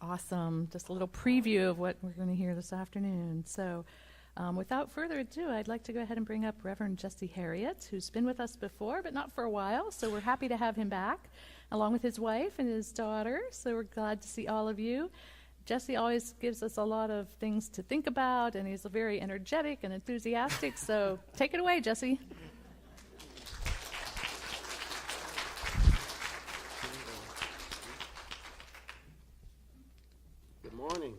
Awesome. Just a little preview of what we're going to hear this afternoon. So without further ado, I'd like to go ahead and bring up Reverend Jesse Harriet, who's been with us before, but not for a while. So we're happy to have him back, along with his wife and his daughter. So we're glad to see all of you. Jesse always gives us a lot of things to think about, and he's very energetic and enthusiastic. So take it away, Jesse. Good morning.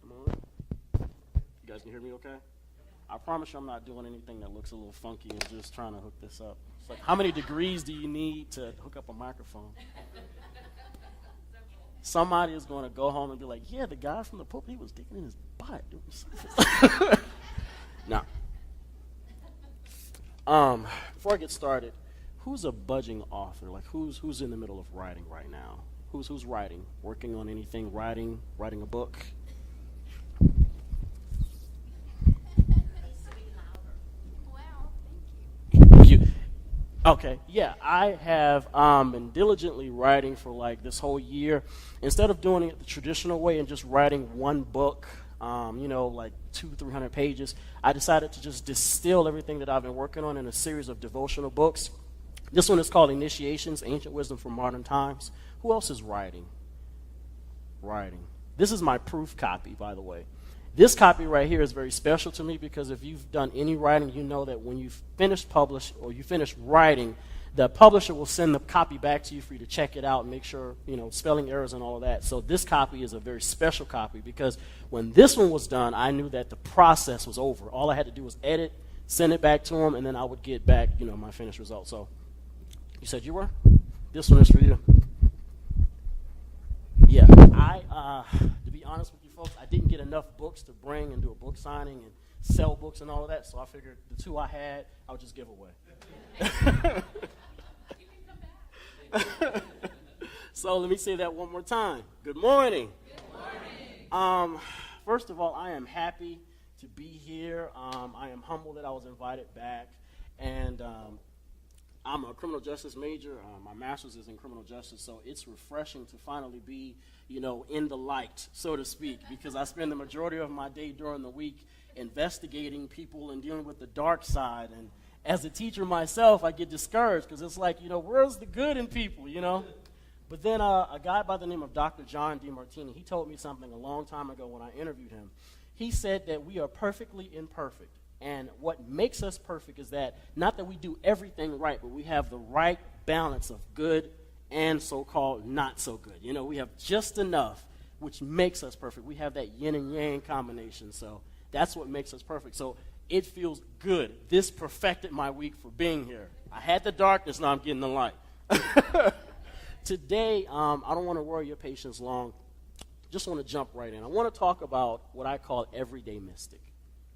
Good morning. You guys can hear me okay? I promise you I'm not doing anything that looks a little funky and just trying to hook this up. It's like, how many degrees do you need to hook up a microphone? Somebody is going to go home and be like, yeah, the guy from the pulpit, he was digging in his butt. Now, before I get started, who's a budging author? Like, who's in the middle of writing right now? Who's writing? Working on anything? Writing a book? You. Okay, yeah, I have been diligently writing for like this whole year. Instead of doing it the traditional way and just writing one book, like 200-300 pages, I decided to just distill everything that I've been working on in a series of devotional books. This one is called Initiations, Ancient Wisdom for Modern Times. Who else is writing? This is my proof copy, by the way. This copy right here is very special to me because if you've done any writing, you know that when you finish writing, the publisher will send the copy back to you for you to check it out and make sure, spelling errors and all of that. So this copy is a very special copy because when this one was done, I knew that the process was over. All I had to do was edit, send it back to them, and then I would get back, my finished result. So you said you were? This one is for you. Yeah, to be honest with you folks, I didn't get enough books to bring and do a book signing and sell books and all of that, so I figured the two I had, I would just give away. So let me say that one more time. Good morning. Good morning. First of all, I am happy to be here. I am humbled that I was invited back, and I'm a criminal justice major. My master's is in criminal justice, so it's refreshing to finally be, in the light, so to speak, because I spend the majority of my day during the week investigating people and dealing with the dark side. And as a teacher myself, I get discouraged because it's like, where's the good in people, But then a guy by the name of Dr. John DeMartini, he told me something a long time ago when I interviewed him. He said that we are perfectly imperfect. And what makes us perfect is that, not that we do everything right, but we have the right balance of good and so-called not so good. We have just enough, which makes us perfect. We have that yin and yang combination, so that's what makes us perfect. So it feels good. This perfected my week for being here. I had the darkness, now I'm getting the light. Today, I don't want to worry your patience long. Just want to jump right in. I want to talk about what I call everyday mystic.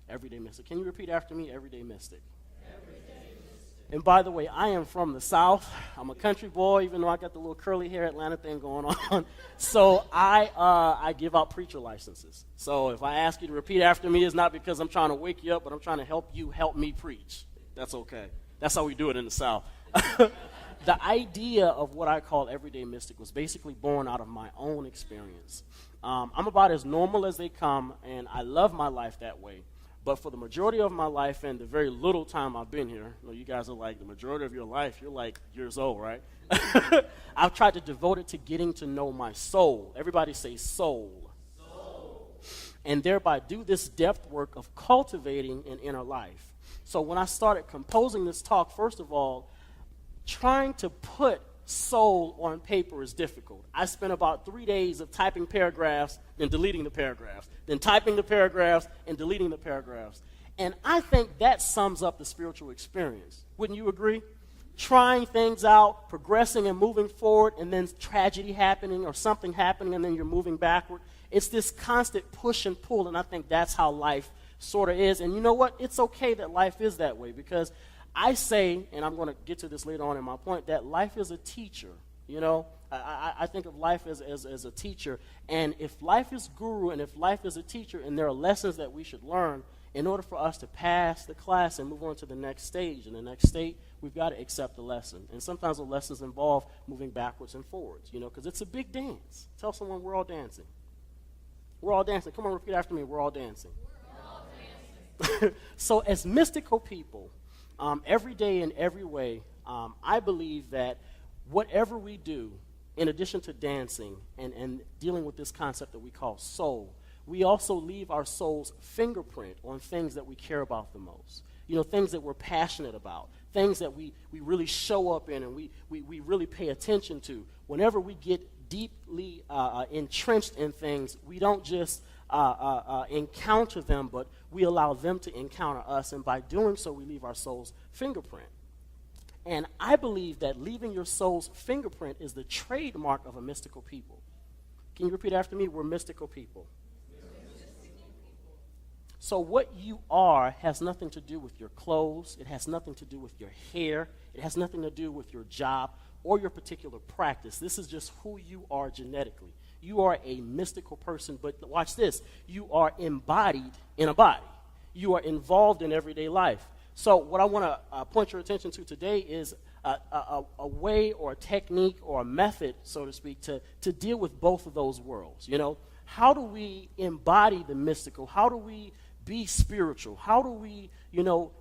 Everyday mystic. Can you repeat after me? Everyday mystic. Everyday mystic. And by the way, I am from the South. I'm a country boy, even though I got the little curly hair Atlanta thing going on. So I give out preacher licenses. So if I ask you to repeat after me, it's not because I'm trying to wake you up, but I'm trying to help you help me preach. That's okay. That's how we do it in the South. The idea of what I call everyday mystic was basically born out of my own experience. I'm about as normal as they come, and I love my life that way. But for the majority of my life and the very little time I've been here, you guys are like, the majority of your life, you're like years old, right? I've tried to devote it to getting to know my soul. Everybody say soul. Soul. And thereby do this depth work of cultivating an inner life. So when I started composing this talk, first of all, trying to put soul on paper is difficult. I spent about 3 days of typing paragraphs and deleting the paragraphs, then typing the paragraphs and deleting the paragraphs. And I think that sums up the spiritual experience. Wouldn't you agree? Trying things out, progressing and moving forward, and then tragedy happening or something happening, and then you're moving backward. It's this constant push and pull, and I think that's how life sort of is. And you know what? It's okay that life is that way, because I say, and I'm going to get to this later on in my point, that life is a teacher. I think of life as a teacher. And if life is guru and if life is a teacher and there are lessons that we should learn, in order for us to pass the class and move on to the next stage, in the next state, we've got to accept the lesson. And sometimes the lessons involve moving backwards and forwards, because it's a big dance. Tell someone we're all dancing. We're all dancing. Come on, repeat after me. We're all dancing. We're all dancing. So as mystical people, every day in every way, I believe that whatever we do, in addition to dancing and dealing with this concept that we call soul, we also leave our soul's fingerprint on things that we care about the most. Things that we're passionate about, things that we really show up in and we really pay attention to. Whenever we get deeply entrenched in things, we don't just encounter them, but we allow them to encounter us, and by doing so, we leave our soul's fingerprint. And I believe that leaving your soul's fingerprint is the trademark of a mystical people. Can you repeat after me? We're mystical people. So what you are has nothing to do with your clothes. It has nothing to do with your hair. It has nothing to do with your job or your particular practice. This is just who you are genetically. You are a mystical person, but watch this. You are embodied in a body. You are involved in everyday life. So what I want to point your attention to today is a way or a technique or a method, so to speak, to deal with both of those worlds. How do we embody the mystical? How do we be spiritual? How do we,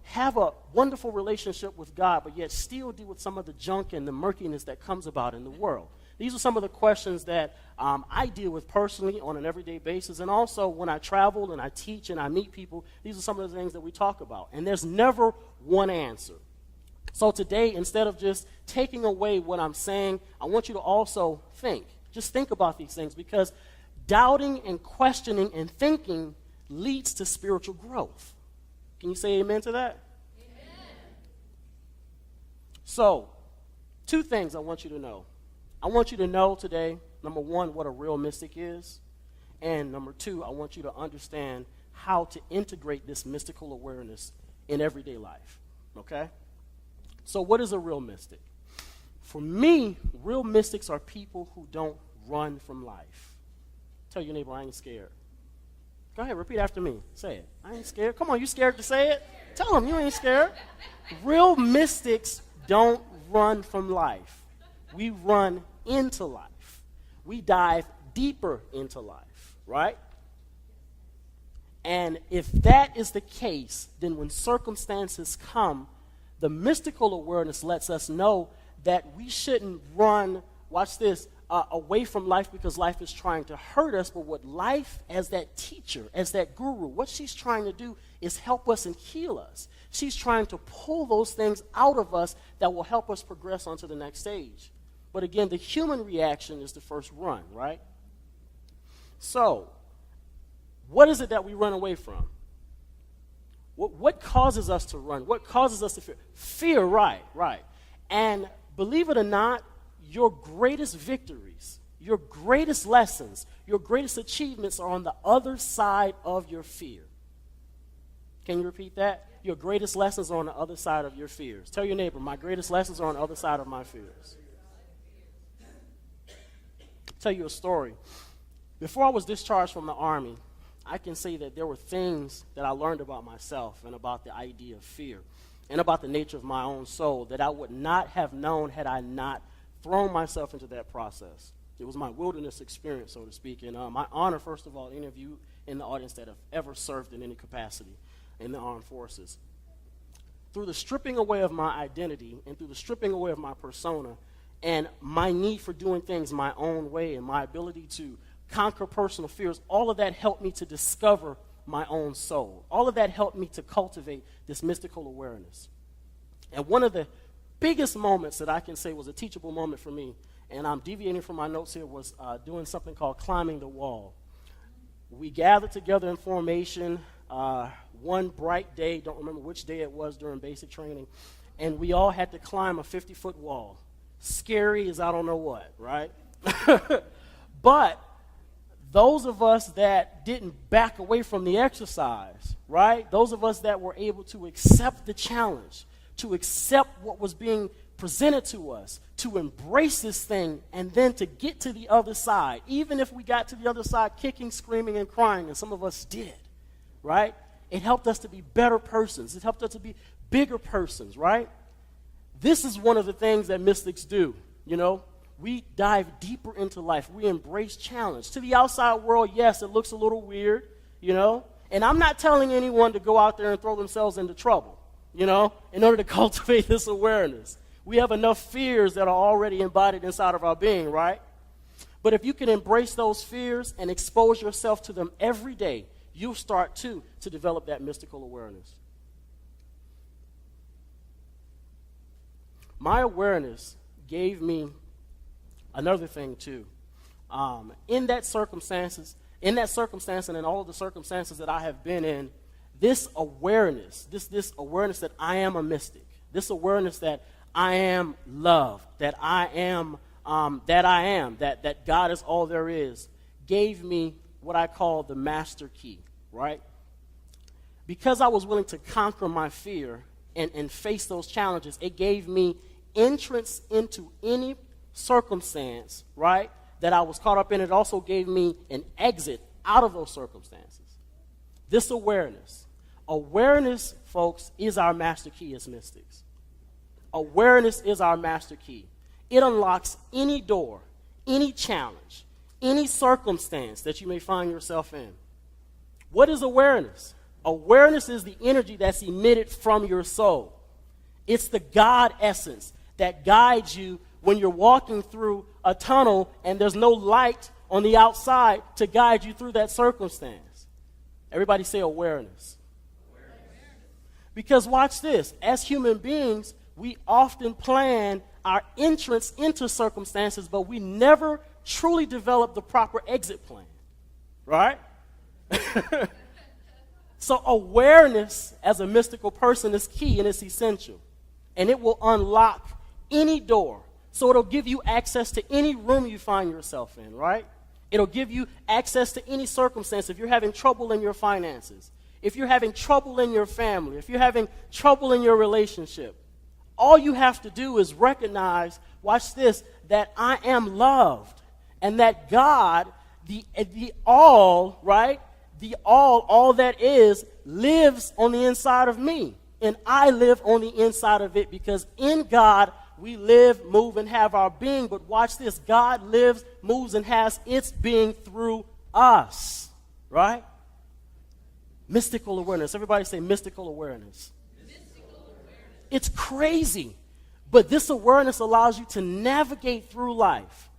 have a wonderful relationship with God, but yet still deal with some of the junk and the murkiness that comes about in the world? These are some of the questions that I deal with personally on an everyday basis, and also when I travel and I teach and I meet people, these are some of the things that we talk about. And there's never one answer. So today, instead of just taking away what I'm saying, I want you to also think. Just think about these things, because doubting and questioning and thinking leads to spiritual growth. Can you say amen to that? Amen. So, two things I want you to know. I want you to know today, number one, what a real mystic is. And number two, I want you to understand how to integrate this mystical awareness in everyday life. Okay? So what is a real mystic? For me, real mystics are people who don't run from life. Tell your neighbor, I ain't scared. Go ahead, repeat after me. Say it. I ain't scared. Come on, you scared to say it? Tell them you ain't scared. Real mystics don't run from life. We run into life. We dive deeper into life, right? And if that is the case, then when circumstances come, the mystical awareness lets us know that we shouldn't run, watch this, away from life because life is trying to hurt us, but what life, as that teacher, as that guru, what she's trying to do is help us and heal us. She's trying to pull those things out of us that will help us progress onto the next stage. But again, the human reaction is the first run, right? So, what is it that we run away from? What causes us to run? What causes us to fear? Fear, right. And believe it or not, your greatest victories, your greatest lessons, your greatest achievements are on the other side of your fear. Can you repeat that? Your greatest lessons are on the other side of your fears. Tell your neighbor, my greatest lessons are on the other side of my fears. I'll tell you a story. Before I was discharged from the Army, I can say that there were things that I learned about myself and about the idea of fear and about the nature of my own soul that I would not have known had I not thrown myself into that process. It was my wilderness experience, so to speak, and I honor, first of all, any of you in the audience that have ever served in any capacity in the armed forces. Through the stripping away of my identity and through the stripping away of my persona and my need for doing things my own way and my ability to conquer personal fears, all of that helped me to discover my own soul. All of that helped me to cultivate this mystical awareness. And one of the biggest moments that I can say was a teachable moment for me, and I'm deviating from my notes here, was doing something called climbing the wall. We gathered together in formation one bright day, don't remember which day it was during basic training, and we all had to climb a 50-foot wall. Scary as I don't know what, right? But those of us that didn't back away from the exercise, right? Those of us that were able to accept the challenge, to accept what was being presented to us, to embrace this thing, and then to get to the other side. Even if we got to the other side kicking, screaming, and crying, and some of us did, right? It helped us to be better persons. It helped us to be bigger persons, right? This is one of the things that mystics do, you know. We dive deeper into life. We embrace challenge. To the outside world, yes, it looks a little weird, you know. And I'm not telling anyone to go out there and throw themselves into trouble, you know, in order to cultivate this awareness. We have enough fears that are already embodied inside of our being, right? But if you can embrace those fears and expose yourself to them every day, you'll start, too, to develop that mystical awareness. My awareness gave me another thing, too. In that circumstance and in all of the circumstances that I have been in, this awareness, this awareness that I am a mystic, this awareness that I am love, that God is all there is, gave me what I call the master key, right? Because I was willing to conquer my fear and face those challenges, it gave me entrance into any circumstance, right, that I was caught up in. It also gave me an exit out of those circumstances. This awareness, folks, is our master key as mystics. Awareness is our master key. It unlocks any door, any challenge, any circumstance that you may find yourself in. What is awareness? Awareness is the energy that's emitted from your soul. It's the God essence that guides you when you're walking through a tunnel and there's no light on the outside to guide you through that circumstance. Everybody say awareness. Because watch this, as human beings, we often plan our entrance into circumstances, but we never truly develop the proper exit plan, right? So awareness as a mystical person is key and it's essential. And it will unlock any door. So it'll give you access to any room you find yourself in, right? It'll give you access to any circumstance. If you're having trouble in your finances, if you're having trouble in your family, if you're having trouble in your relationship, all you have to do is recognize, watch this, that I am loved and that God, the all, right, the all that is, lives on the inside of me. And I live on the inside of it because in God, we live, move, and have our being. But watch this, God lives, moves, and has its being through us, right? Mystical awareness. Everybody say mystical awareness. It's crazy, but this awareness allows you to navigate through life.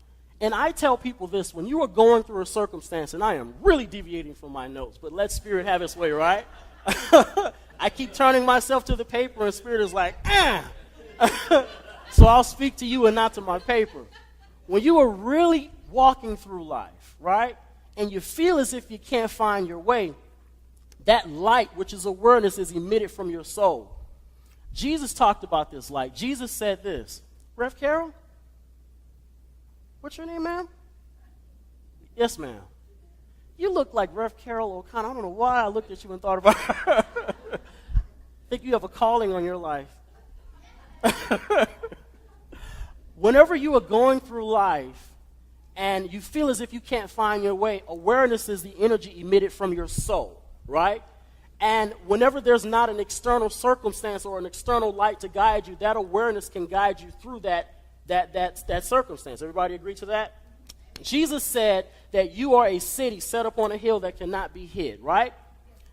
And I tell people this, when you are going through a circumstance, and I am really deviating from my notes, but let Spirit have its way, right? I keep turning myself to the paper, and Spirit is like, So I'll speak to you and not to my paper. When you are really walking through life, right, and you feel as if you can't find your way, that light, which is awareness, is emitted from your soul. Jesus talked about this light. Jesus said this. Rev Carol? What's your name, ma'am? Yes, ma'am. You look like Rev Carol O'Connor. I don't know why I looked at you and thought about her. I think you have a calling on your life. Whenever you are going through life and you feel as if you can't find your way, awareness is the energy emitted from your soul, right? And whenever there's not an external circumstance or an external light to guide you, that awareness can guide you through that circumstance. Everybody agree to that? Jesus said that you are a city set upon a hill that cannot be hid, right?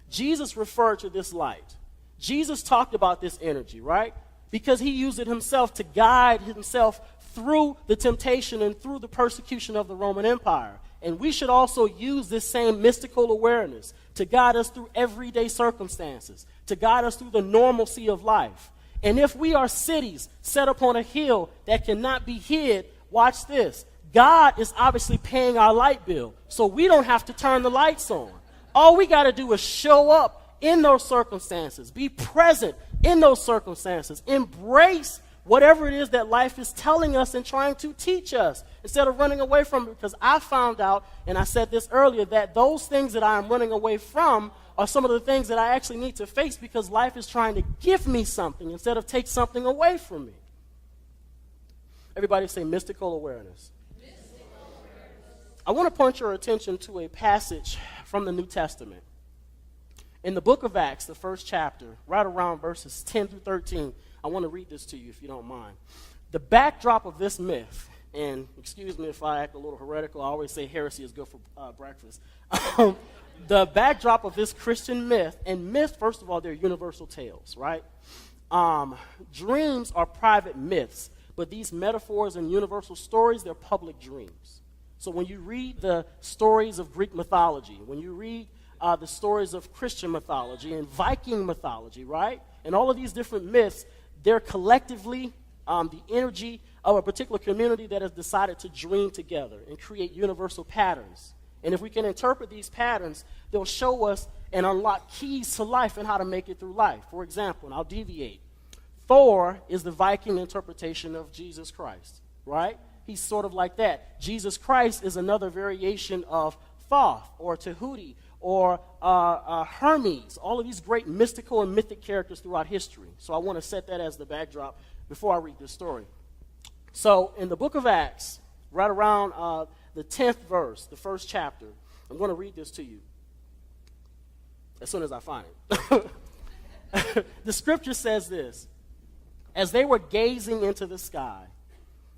Jesus referred to this light. Jesus talked about this energy, right? Because he used it himself to guide himself through the temptation and through the persecution of the Roman Empire. And we should also use this same mystical awareness to guide us through everyday circumstances, to guide us through the normalcy of life. And if we are cities set upon a hill that cannot be hid, watch this. God is obviously paying our light bill, so we don't have to turn the lights on. All we got to do is show up in those circumstances, be present in those circumstances, embrace whatever it is that life is telling us and trying to teach us instead of running away from it. Because I found out, and I said this earlier, that those things that I'm running away from are some of the things that I actually need to face because life is trying to give me something instead of take something away from me. Everybody say mystical awareness. I want to point your attention to a passage from the New Testament. In the book of Acts, the first chapter, right around verses 10 through 13, I want to read this to you if you don't mind. The backdrop of this myth, and excuse me if I act a little heretical, I always say heresy is good for breakfast. The backdrop of this Christian myth, and myths, first of all, they're universal tales, right? Dreams are private myths, but these metaphors and universal stories, they're public dreams. So when you read the stories of Greek mythology, when you read the stories of Christian mythology and Viking mythology, right? And all of these different myths, they're collectively the energy of a particular community that has decided to dream together and create universal patterns. And if we can interpret these patterns, they'll show us and unlock keys to life and how to make it through life. For example, and I'll deviate, Thor is the Viking interpretation of Jesus Christ, right? He's sort of like that. Jesus Christ is another variation of Thoth or Tahuti or Hermes, all of these great mystical and mythic characters throughout history. So I want to set that as the backdrop before I read this story. So in the book of Acts, right around the 10th verse, the first chapter, I'm going to read this to you as soon as I find it. The scripture says this: as they were gazing into the sky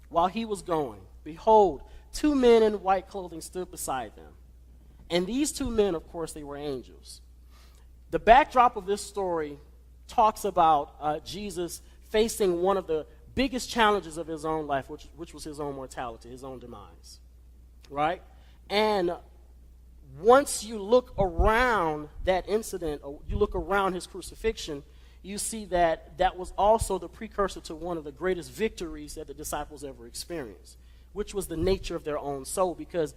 while he was going, behold, 2 men in white clothing stood beside them. And these 2 men, of course, they were angels. The backdrop of this story talks about Jesus facing one of the biggest challenges of his own life, which was his own mortality, his own demise, right? And once you look around that incident, or you look around his crucifixion, you see that that was also the precursor to one of the greatest victories that the disciples ever experienced, which was the nature of their own soul, because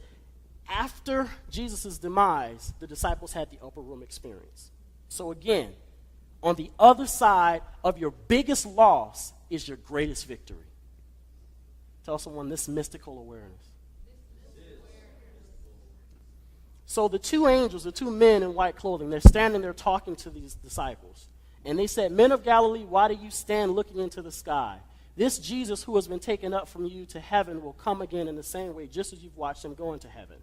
after Jesus' demise, the disciples had the upper room experience. So again, on the other side of your biggest loss is your greatest victory. Tell someone this mystical awareness. So the 2 angels, the 2 men in white clothing, they're standing there talking to these disciples. And they said, "Men of Galilee, why do you stand looking into the sky? This Jesus who has been taken up from you to heaven will come again in the same way, just as you've watched him go into heaven."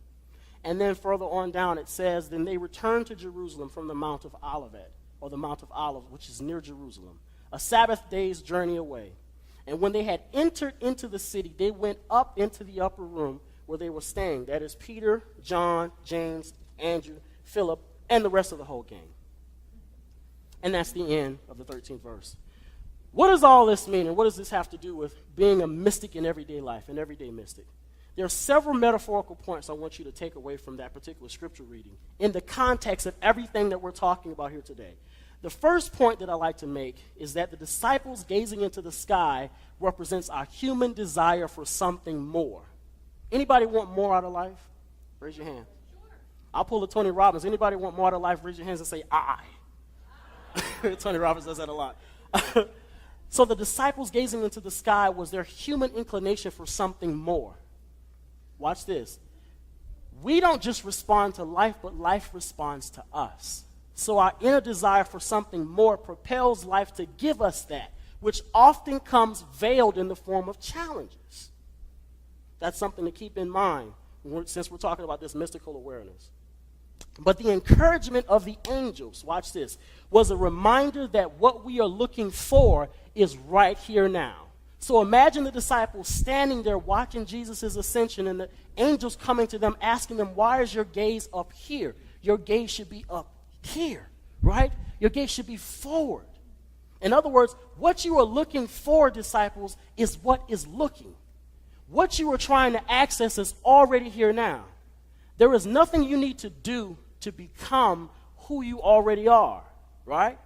And then further on down it says, "Then they returned to Jerusalem from the Mount of Olivet," or the Mount of Olives, which is near Jerusalem, a Sabbath day's journey away. And when they had entered into the city, they went up into the upper room where they were staying. That is Peter, John, James, Andrew, Philip, and the rest of the whole gang. And that's the end of the 13th verse. What does all this mean, and what does this have to do with being a mystic in everyday life, an everyday mystic? There are several metaphorical points I want you to take away from that particular scripture reading in the context of everything that we're talking about here today. The first point that I like to make is that the disciples gazing into the sky represents our human desire for something more. Anybody want more out of life? Raise your hand. I'll pull a Tony Robbins. Anybody want more out of life? Raise your hands and say, "I." Tony Robbins does that a lot. So the disciples gazing into the sky was their human inclination for something more. Watch this. We don't just respond to life, but life responds to us. So our inner desire for something more propels life to give us that, which often comes veiled in the form of challenges. That's something to keep in mind since we're talking about this mystical awareness. But the encouragement of the angels, watch this, was a reminder that what we are looking for is right here now. So imagine the disciples standing there watching Jesus' ascension and the angels coming to them asking them, "Why is your gaze up here? Your gaze should be up here," right? Your gaze should be forward. In other words, what you are looking for, disciples, is what is looking. What you are trying to access is already here now. There is nothing you need to do to become who you already are, right?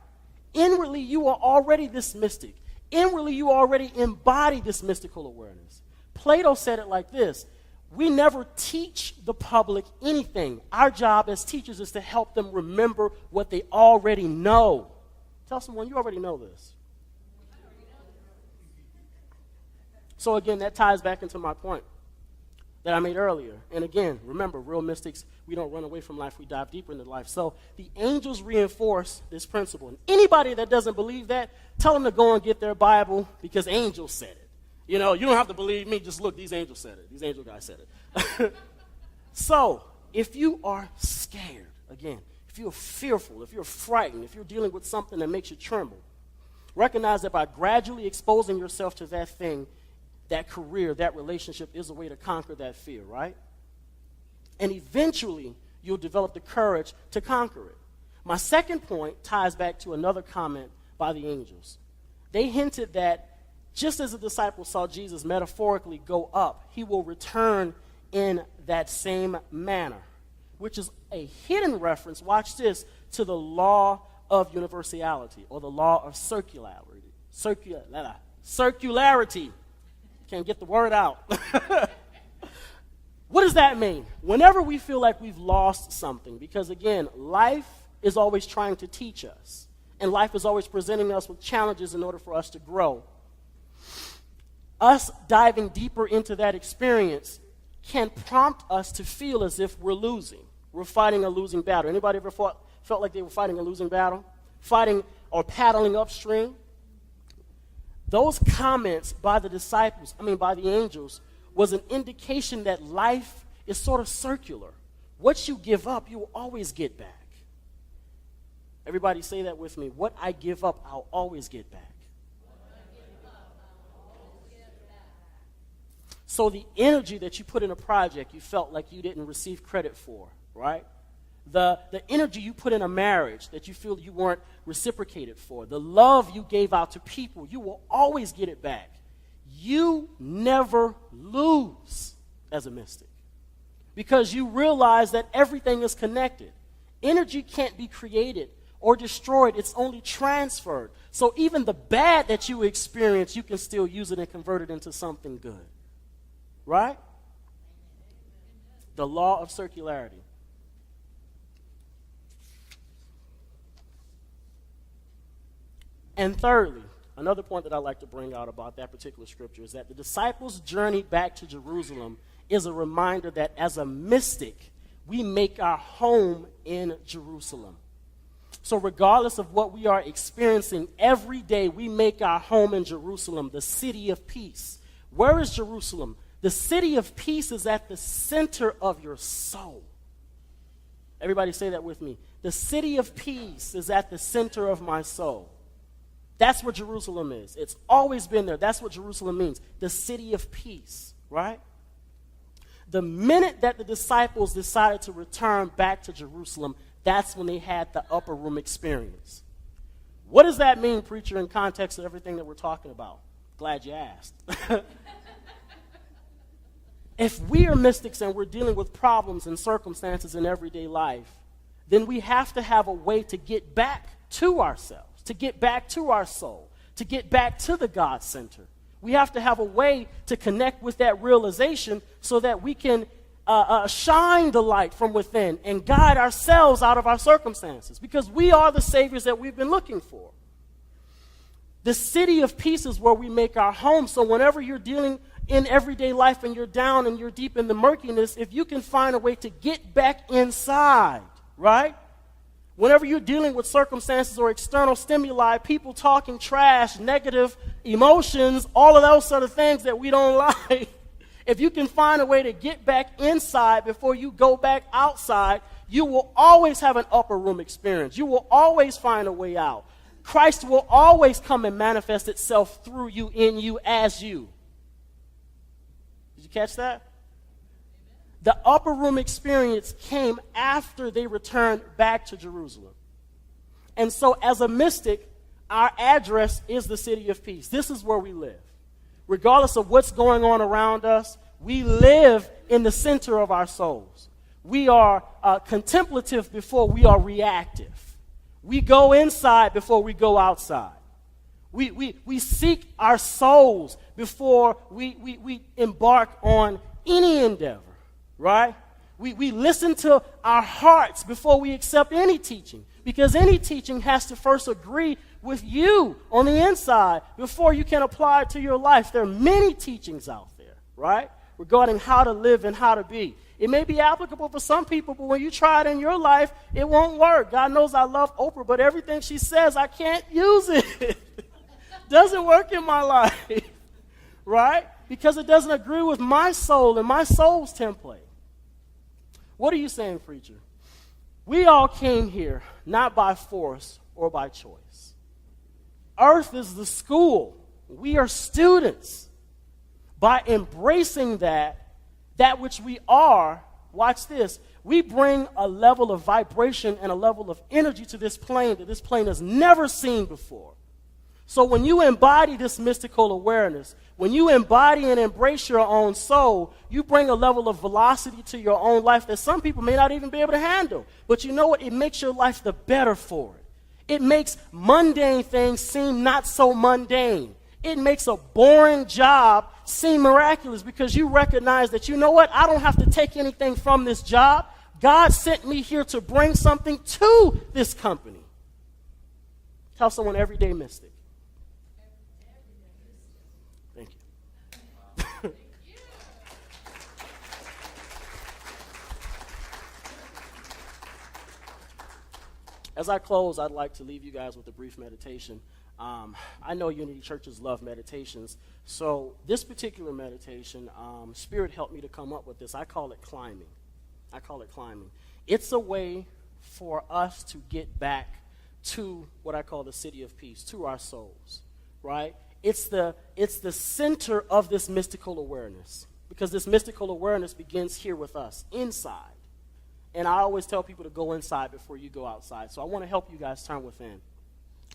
Inwardly, you are already this mystic. Inwardly, you already embody this mystical awareness. Plato said it like this: we never teach the public anything. Our job as teachers is to help them remember what they already know. Tell someone, you already know this. So again, that ties back into my point that I made earlier. And again, remember, real mystics, we don't run away from life, we dive deeper into life. So the angels reinforce this principle. And anybody that doesn't believe that, tell them to go and get their Bible, because angels said it. You know, you don't have to believe me, just look, these angels said it. These angel guys said it. So, if you are scared, again, if feel fearful, if you're frightened, if you're dealing with something that makes you tremble, recognize that by gradually exposing yourself to that thing, that career, that relationship is a way to conquer that fear, right? And eventually, you'll develop the courage to conquer it. My second point ties back to another comment by the angels. They hinted that just as the disciples saw Jesus metaphorically go up, he will return in that same manner, which is a hidden reference, watch this, to the law of universality, or the law of circularity. Circularity. Can't get the word out. What does that mean? Whenever we feel like we've lost something, because again, life is always trying to teach us, and life is always presenting us with challenges in order for us to grow. Us diving deeper into that experience can prompt us to feel as if we're losing. We're fighting a losing battle. Anybody ever felt like they were fighting a losing battle? Fighting or paddling upstream? Those comments by the by the angels, was an indication that life is sort of circular. What you give up, you will always get back. Everybody say that with me. What I give up, I'll always get back. So the energy that you put in a project you felt like you didn't receive credit for, right? The energy you put in a marriage that you feel you weren't reciprocated for, the love you gave out to people, you will always get it back. You never lose as a mystic because you realize that everything is connected. Energy can't be created or destroyed. It's only transferred. So even the bad that you experience, you can still use it and convert it into something good. Right? The law of circularity. And thirdly, another point that I'd like to bring out about that particular scripture is that the disciples' journey back to Jerusalem is a reminder that as a mystic, we make our home in Jerusalem. So regardless of what we are experiencing, every day we make our home in Jerusalem, the city of peace. Where is Jerusalem? The city of peace is at the center of your soul. Everybody say that with me. The city of peace is at the center of my soul. That's what Jerusalem is. It's always been there. That's what Jerusalem means. The city of peace, right? The minute that the disciples decided to return back to Jerusalem, that's when they had the upper room experience. What does that mean, preacher, in context of everything that we're talking about? Glad you asked. If we are mystics and we're dealing with problems and circumstances in everyday life, then we have to have a way to get back to ourselves, to get back to our soul, to get back to the God center. We have to have a way to connect with that realization so that we can shine the light from within and guide ourselves out of our circumstances, because we are the saviors that we've been looking for. The city of peace is where we make our home. So whenever you're dealing in everyday life and you're down and you're deep in the murkiness, if you can find a way to get back inside, right? Whenever you're dealing with circumstances or external stimuli, people talking trash, negative emotions, all of those sort of things that we don't like, if you can find a way to get back inside before you go back outside, you will always have an upper room experience. You will always find a way out. Christ will always come and manifest itself through you, in you, as you. Did you catch that? The upper room experience came after they returned back to Jerusalem. And so as a mystic, our address is the city of peace. This is where we live. Regardless of what's going on around us, we live in the center of our souls. We are contemplative before we are reactive. We go inside before we go outside. We seek our souls before we embark on any endeavor, right? We listen to our hearts before we accept any teaching, because any teaching has to first agree with you on the inside before you can apply it to your life. There are many teachings out there, right, regarding how to live and how to be. It may be applicable for some people, but when you try it in your life, it won't work. God knows I love Oprah, but everything she says, I can't use it. Doesn't work in my life, right? Because it doesn't agree with my soul and my soul's template. What are you saying, preacher? We all came here not by force or by choice. Earth is the school. We are students. By embracing that which we are, watch this, we bring a level of vibration and a level of energy to this plane that this plane has never seen before. So when you embody this mystical awareness, when you embody and embrace your own soul, you bring a level of velocity to your own life that some people may not even be able to handle. But you know what? It makes your life the better for it. It makes mundane things seem not so mundane. It makes a boring job seem miraculous because you recognize that, you know what? I don't have to take anything from this job. God sent me here to bring something to this company. Tell someone, everyday mystic. Thank you. As I close, I'd like to leave you guys with a brief meditation. I know Unity churches love meditations, so this particular meditation, Spirit helped me to come up with this. I call it climbing. It's a way for us to get back to what I call the city of peace, to our souls, right? It's the center of this mystical awareness, because this mystical awareness begins here with us, inside. And I always tell people to go inside before you go outside, so I want to help you guys turn within.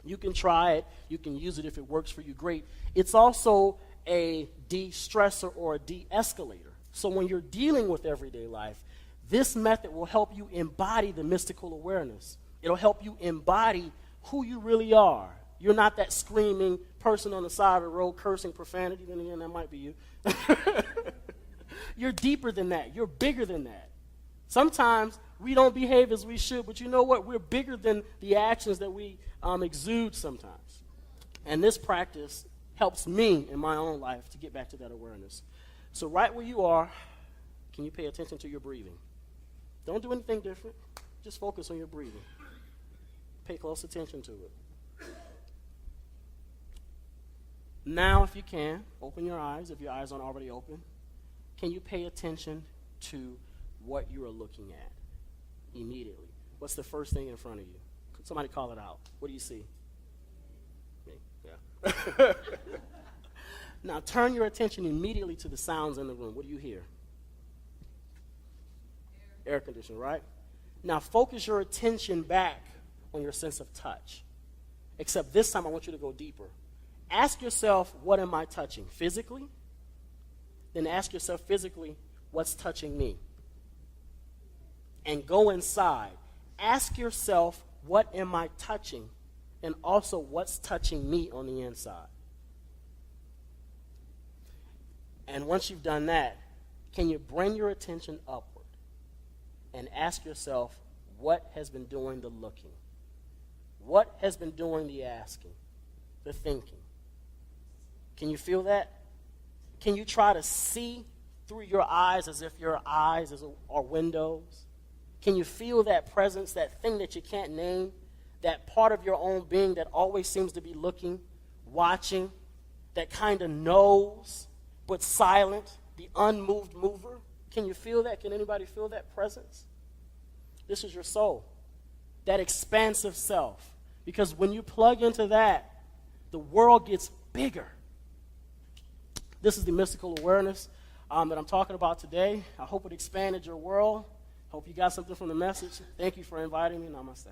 You can try it. You can use it if it works for you, great. It's also a de-stressor or a de-escalator. So when you're dealing with everyday life, this method will help you embody the mystical awareness. It'll help you embody who you really are. You're not that screaming person on the side of the road cursing profanity. Then again, that might be you. You're deeper than that. You're bigger than that. Sometimes we don't behave as we should, but you know what? We're bigger than the actions that we exude sometimes. And this practice helps me in my own life to get back to that awareness. So right where you are, can you pay attention to your breathing? Don't do anything different. Just focus on your breathing. Pay close attention to it. Now, if you can, open your eyes, if your eyes aren't already open. Can you pay attention to what you are looking at immediately? What's the first thing in front of you? Somebody call it out. What do you see? Me? Yeah. Now turn your attention immediately to the sounds in the room. What do you hear? Air conditioner, right? Now focus your attention back on your sense of touch. Except this time I want you to go deeper. Ask yourself, what am I touching? Physically? Then ask yourself physically, what's touching me? And go inside. Ask yourself, what am I touching? And also, what's touching me on the inside? And once you've done that, can you bring your attention upward and ask yourself, what has been doing the looking? What has been doing the asking, the thinking? Can you feel that? Can you try to see through your eyes as if your eyes are windows? Can you feel that presence, that thing that you can't name, that part of your own being that always seems to be looking, watching, that kind of knows but silent, the unmoved mover? Can you feel that? Can anybody feel that presence? This is your soul, that expansive self. Because when you plug into that, the world gets bigger. This is the mystical awareness that I'm talking about today. I hope it expanded your world. Hope you got something from the message. Thank you for inviting me. Namaste.